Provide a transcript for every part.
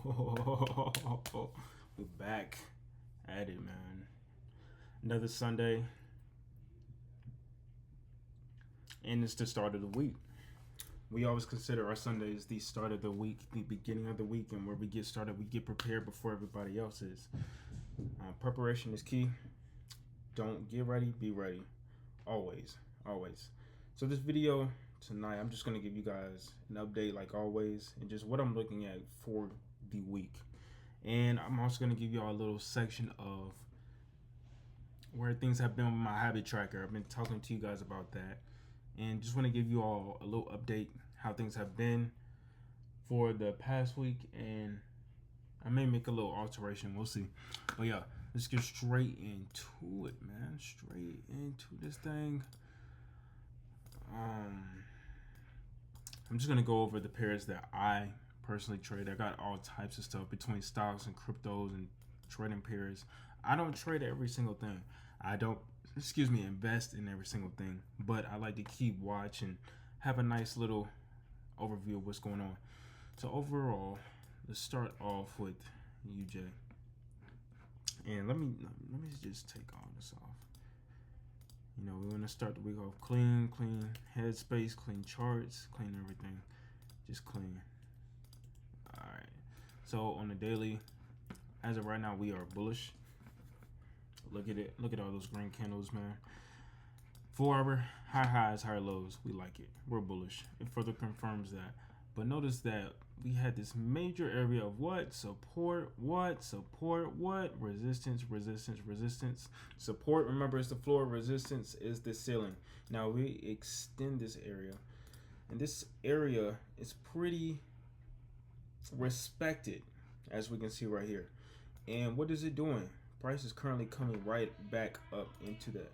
We're back at it, man. Another Sunday, and it's the start of the week. We always consider our Sundays the start of the week, the beginning of the week, and where we get started, we get prepared before everybody else is. Preparation is key. Don't get ready, be ready. Always, always. So this video tonight, I'm just gonna give you guys an update, like always, and just what I'm looking at for the week. And I'm also gonna give y'all a little section of where things have been with my habit tracker. I've been talking to you guys about that, and just want to give you all a little update how things have been for the past week, and I may make a little alteration. We'll see. But yeah, let's get straight into it, man. Straight into this thing. I'm just gonna go over the pairs that I personally trade. I got all types of stuff between stocks and cryptos and trading pairs. I don't trade every single thing. I don't, invest in every single thing. But I like to keep watch and have a nice little overview of what's going on. So overall, let's start off with UJ. And let me just take all this off. You know, we want to start the week off clean headspace, clean charts, clean everything. Just clean. Alright. So on the daily, as of right now, we are bullish. Look at it. Look at all those green candles, man. 4 hour, high highs, high lows. We like it. We're bullish. It further confirms that. But notice that we had this major area of what? Support, what? Support, what? Resistance, resistance, resistance. Support, remember, is the floor. Resistance is the ceiling. Now we extend this area. And this area is pretty respected, as we can see right here. And what is it doing? Price is currently coming right back up into that.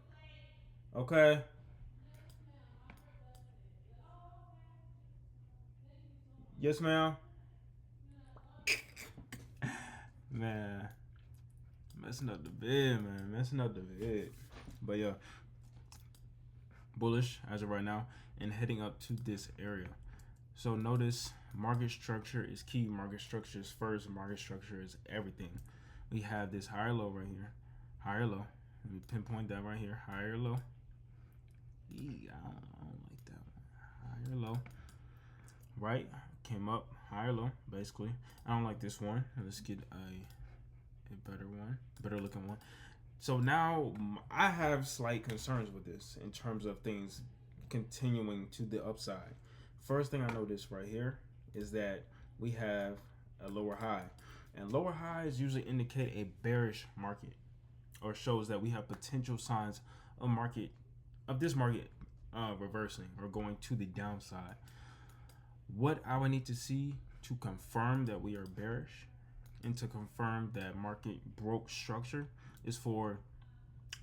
Okay. Yes, ma'am. Man, messing up the vid, man. Messing up the vid. But yeah, bullish as of right now and heading up to this area. So notice market structure is key. Market structure is first. Market structure is everything. We have this higher low right here. Higher low. Let me pinpoint that right here. Higher low. I don't like that one. Higher low. Right? Came up. Higher low, basically. I don't like this one. Let's get a better one. Better looking one. So now I have slight concerns with this in terms of things continuing to the upside. First thing I notice right here is that we have a lower high. And lower highs usually indicate a bearish market, or shows that we have potential signs of this market reversing or going to the downside. What I would need to see to confirm that we are bearish and to confirm that market broke structure is for,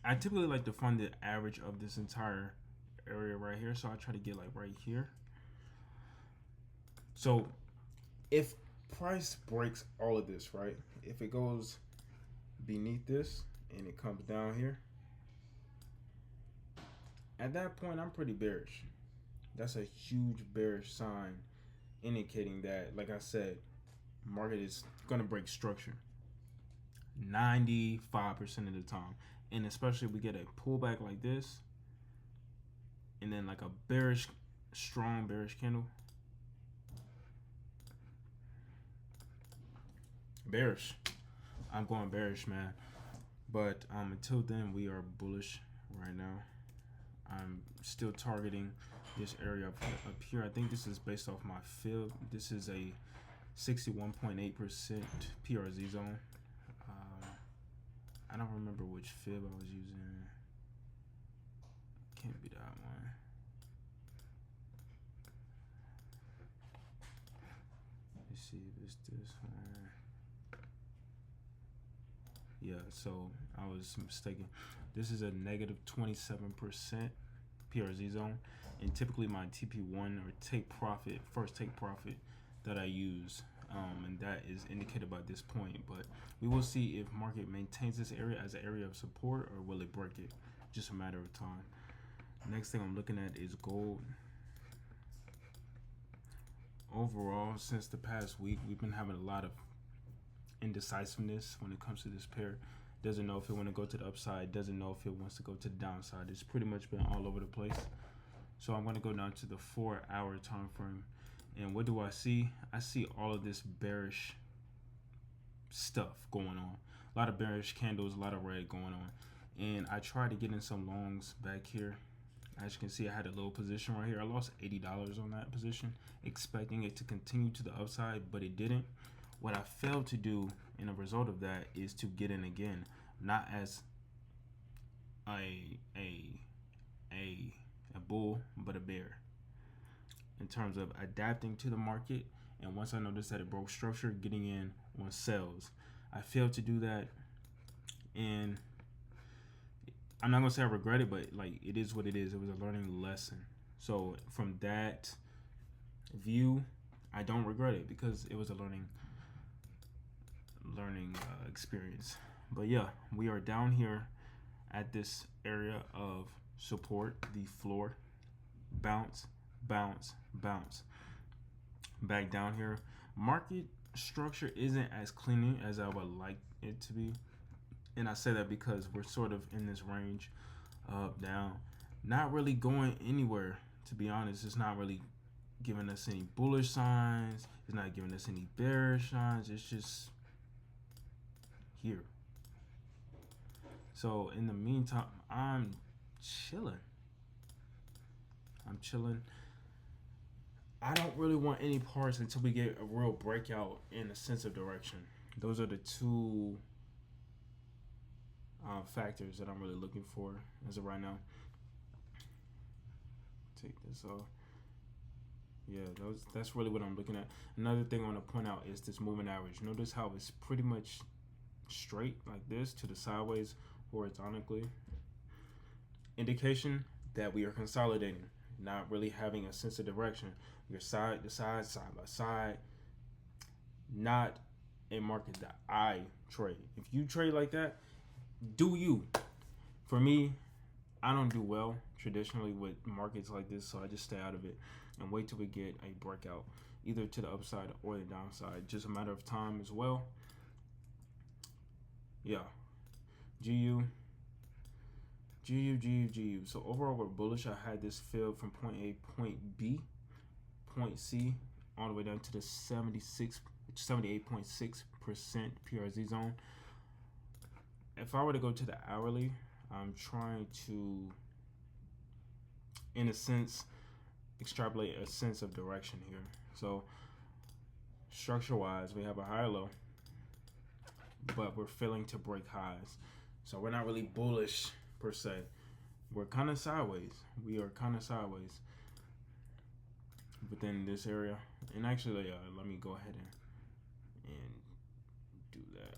I typically like to find the average of this entire area right here. So I try to get like right here. So if price breaks all of this, right? If it goes beneath this and it comes down here, at that point I'm pretty bearish. That's a huge bearish sign indicating that, like I said, market is gonna break structure 95% of the time. And especially if we get a pullback like this and then like a bearish, strong bearish candle. Bearish. I'm going bearish, man. But until then, we are bullish right now. I'm still targeting this area up here. I think this is based off my fib. This is a 61.8% PRZ zone. I don't remember which fib I was using. Can't be that one. Let's see if it's this one. Yeah, so I was mistaken. This is a negative 27% PRZ zone, and typically my TP1 or first take profit that I use, and that is indicated by this point. But we will see if market maintains this area as an area of support or will it break it. Just a matter of time. Next thing I'm looking at is gold. Overall, since the past week, we've been having a lot of indecisiveness when it comes to this pair. Doesn't know if it want to go to the upside. Doesn't know if it wants to go to the downside. It's pretty much been all over the place. So I'm going to go down to the 4-hour time frame. And what do I see? I see all of this bearish stuff going on. A lot of bearish candles, a lot of red going on. And I tried to get in some longs back here. As you can see, I had a little position right here. I lost $80 on that position, expecting it to continue to the upside, but it didn't. What I failed to do in a result of that is to get in again, not as a bull, but a bear, in terms of adapting to the market. And once I noticed that it broke structure, getting in on sells. I failed to do that, and I'm not gonna say I regret it, but like, it is what it is. It was a learning lesson. So from that view, I don't regret it because it was a learning experience. But yeah, we are down here at this area of support, the floor. Bounce, bounce, bounce. Back down here. Market structure isn't as clean as I would like it to be. And I say that because we're sort of in this range, up, down, not really going anywhere, to be honest. It's not really giving us any bullish signs. It's not giving us any bearish signs. It's just here. So in the meantime, I'm chilling. I don't really want any parts until we get a real breakout in a sense of direction. Those are the two factors that I'm really looking for as of right now. Take this off. Yeah, that's really what I'm looking at. Another thing I want to point out is this moving average. Notice how it's pretty much straight like this to the sideways horizontally. Indication that we are consolidating, not really having a sense of direction. We're side to side, side by side. Not a market that I trade. If you trade like that, do you. For me, I don't do well traditionally with markets like this, so I just stay out of it and wait till we get a breakout, either to the upside or the downside. Just a matter of time as well. Yeah. GU. So overall, we're bullish. I had this filled from point A, point B, point C, all the way down to the 78.6% PRZ zone. If I were to go to the hourly, I'm trying to, in a sense, extrapolate a sense of direction here. So structure-wise, we have a higher low, but we're failing to break highs. So we're not really bullish per se. We're kind of sideways. We are kind of sideways within this area. And actually, let me go ahead and do that.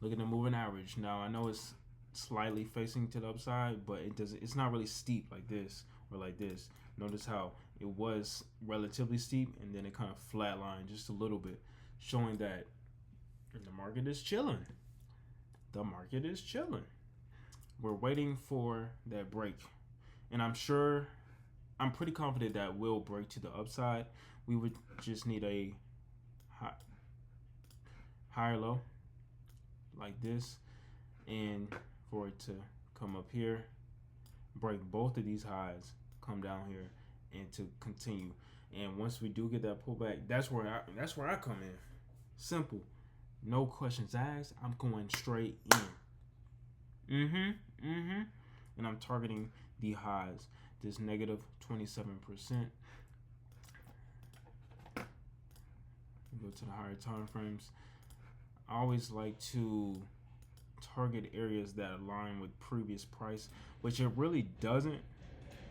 Look at the moving average. Now I know it's slightly facing to the upside, but it's not really steep like this or like this. Notice how it was relatively steep and then it kind of flatlined just a little bit, showing that the market is chilling. The market is chilling. We're waiting for that break, and I'm pretty confident that we'll break to the upside. We would just need a higher low like this, and for it to come up here, break both of these highs, come down here, and to continue. And once we do get that pullback, that's where I come in. Simple, no questions asked. I'm going straight in. And I'm targeting the highs. This negative 27%. Go to the higher time frames. I always like to target areas that align with previous price, which it really doesn't,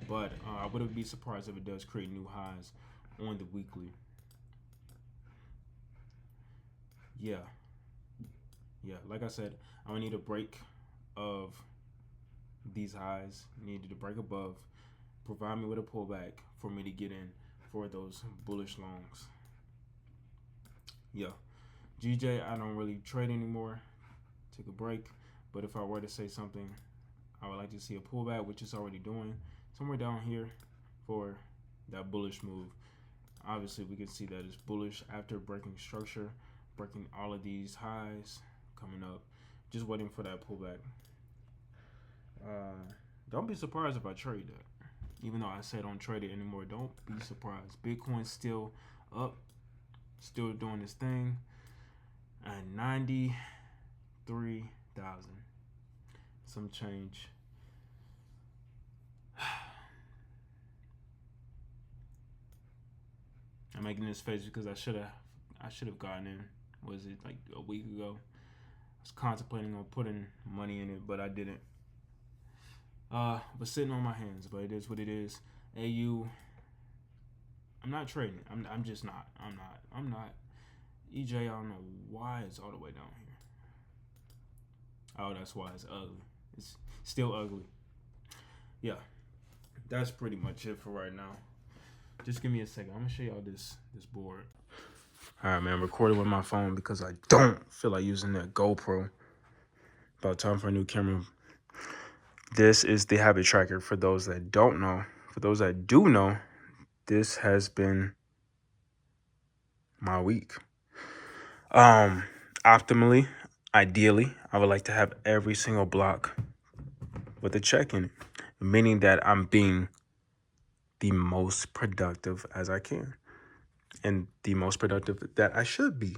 but I wouldn't be surprised if it does create new highs on the weekly. Yeah, like I said, I would need a break of these highs, needed to break above, provide me with a pullback for me to get in for those bullish longs. Yeah, GJ, I don't really trade anymore. Take a break, but if I were to say something, I would like to see a pullback, which it's already doing, somewhere down here for that bullish move. Obviously, we can see that it's bullish after breaking structure, breaking all of these highs, coming up, just waiting for that pullback. Don't be surprised if I trade that. Even though I say don't trade it anymore, don't be surprised. Bitcoin's still up, still doing its thing at 93,000. Some change. I'm making this face because I should have gotten in. Was it like a week ago? I was contemplating on putting money in it, but I didn't. But sitting on my hands, but it is what it is. AU, I'm not trading. I'm just not. I'm not. EJ, I don't know why it's all the way down here. Oh, that's why it's ugly. It's still ugly. Yeah, that's pretty much it for right now. Just give me a second. I'm gonna show y'all this board. All right, man. I'm recording with my phone because I don't feel like using that GoPro. About time for a new camera. This is the habit tracker for those that don't know. For those that do know, this has been my week. Optimally, ideally, I would like to have every single block with a check in it, meaning that I'm being the most productive as I can and the most productive that I should be.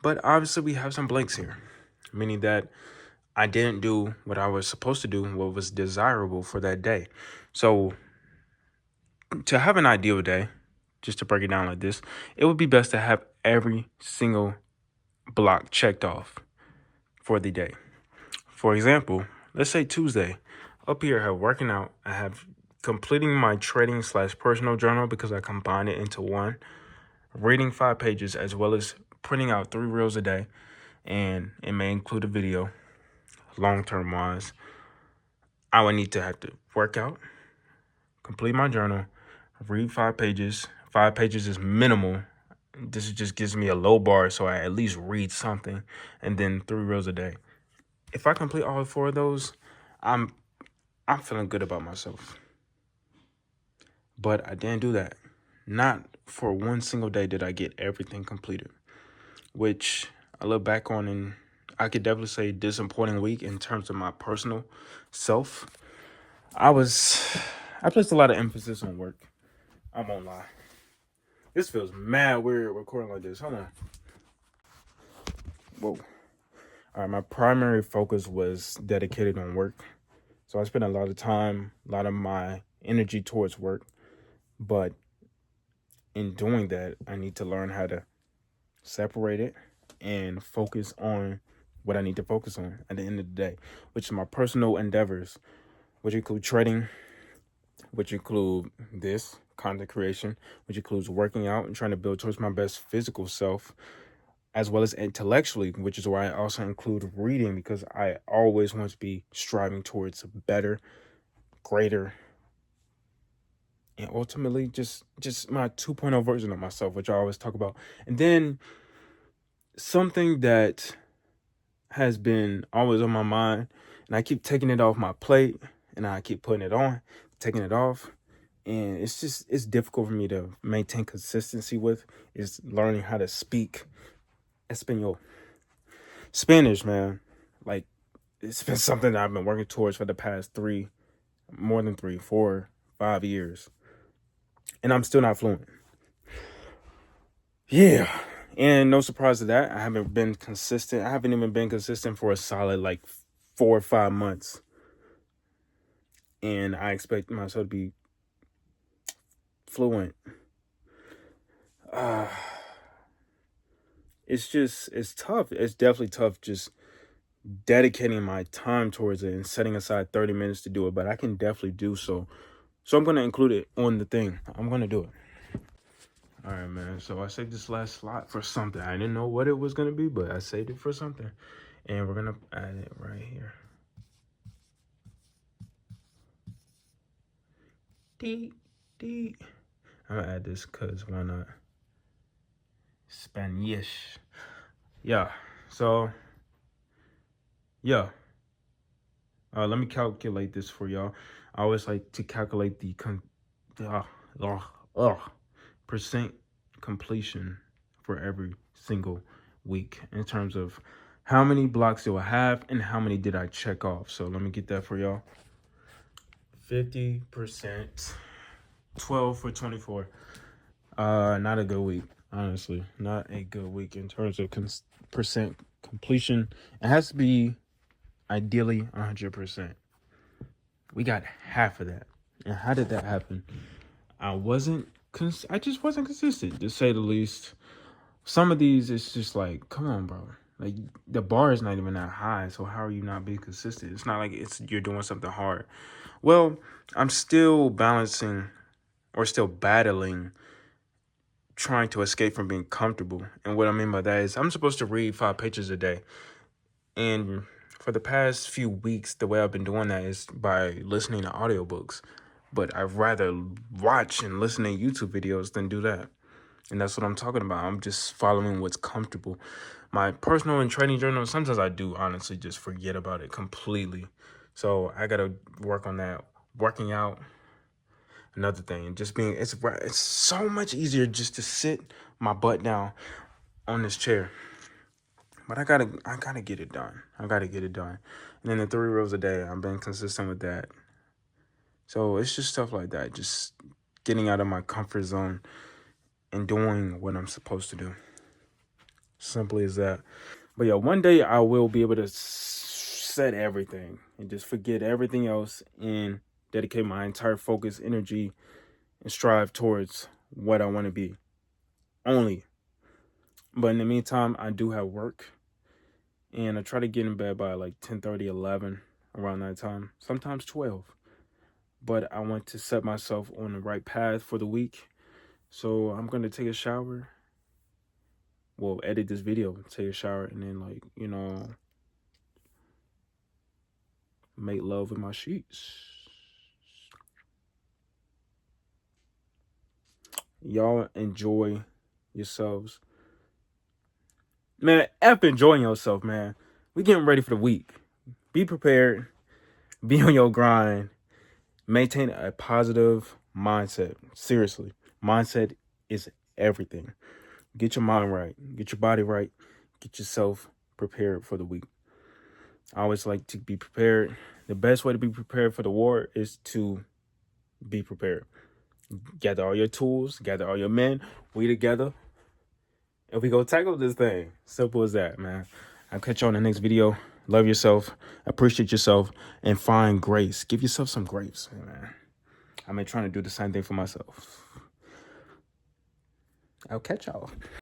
But obviously we have some blanks here, meaning that I didn't do what I was supposed to do, what was desirable for that day. So to have an ideal day, just to break it down like this, it would be best to have every single block checked off for the day. For example, let's say Tuesday. Up here, I have working out. I have completing my trading / personal journal because I combine it into one. Reading 5 pages as well as printing out 3 reels a day. And it may include a video, long-term wise. I would need to have to work out, complete my journal, read 5 pages. 5 pages is minimal. This just gives me a low bar, so I at least read something. And then 3 reels a day. If I complete all 4 of those, I'm feeling good about myself. But I didn't do that. Not for one single day did I get everything completed, which I look back on and I could definitely say disappointing week in terms of my personal self. I placed a lot of emphasis on work. I won't lie. This feels mad weird recording like this. Hold on. Whoa. All right, my primary focus was dedicated on work. So I spent a lot of time, a lot of my energy towards work. But in doing that, I need to learn how to separate it and focus on what I need to focus on at the end of the day, which is my personal endeavors, which include trading, which include this content creation, which includes working out and trying to build towards my best physical self, as well as intellectually, which is why I also include reading, because I always want to be striving towards better, greater, and ultimately just my 2.0 version of myself, which I always talk about. And then something that has been always on my mind, and I keep taking it off my plate, and I keep putting it on, taking it off, and it's difficult for me to maintain consistency with, is learning how to speak Espanol. Spanish, man. Like, it's been something that I've been working towards for the past 4, 5 years. And I'm still not fluent. Yeah. And no surprise to that, I haven't been consistent. I haven't even been consistent for a solid 4 or 5 months. And I expect myself to be fluent. It's tough. It's definitely tough just dedicating my time towards it and setting aside 30 minutes to do it. But I can definitely do so. So I'm going to include it on the thing. I'm going to do it. All right, man. So I saved this last slot for something. I didn't know what it was going to be, but I saved it for something. And we're going to add it right here. I'm going to add this because why not? Spanish. Yeah. So, yeah. Let me calculate this for y'all. I always like to calculate the percent completion for every single week in terms of how many blocks do I have and how many did I check off. So let me get that for y'all. 50%, 12 for 24. Not a good week, honestly. Not a good week in terms of percent completion. It has to be ideally 100%. We got half of that. And how did that happen? I just wasn't consistent, to say the least. Some of these, it's just like, come on, bro. Like, the bar is not even that high, so how are you not being consistent? It's not like you're doing something hard. Well, I'm still balancing or still battling trying to escape from being comfortable. And what I mean by that is I'm supposed to read 5 pages a day. And for the past few weeks, the way I've been doing that is by listening to audiobooks. But I'd rather watch and listen to YouTube videos than do that. And that's what I'm talking about. I'm just following what's comfortable. My personal and training journal, sometimes I do honestly just forget about it completely. So I got to work on that. Working out, another thing. And just being, it's so much easier just to sit my butt down on this chair. But I gotta get it done. I gotta get it done. And then the 3 rows a day, I've been consistent with that. So it's just stuff like that. Just getting out of my comfort zone and doing what I'm supposed to do. Simply as that. But yeah, one day I will be able to set everything and just forget everything else and dedicate my entire focus, energy, and strive towards what I want to be. Only. But in the meantime, I do have work. And I try to get in bed by like 10:30, 11, around that time. Sometimes 12. But I want to set myself on the right path for the week. So I'm going to take a shower. Well, edit this video, take a shower, and then, like, make love with my sheets. Y'all enjoy yourselves. Man, F enjoying yourself, man. We getting ready for the week. Be prepared. Be on your grind. Maintain a positive mindset. Seriously. Mindset is everything. Get your mind right. Get your body right. Get yourself prepared for the week. I always like to be prepared. The best way to be prepared for the war is to be prepared. Gather all your tools. Gather all your men. We together. And we go tackle this thing. Simple as that, man. I'll catch you on the next video. Love yourself. Appreciate yourself. And find grace. Give yourself some grace, man. I've been trying to do the same thing for myself. I'll catch y'all.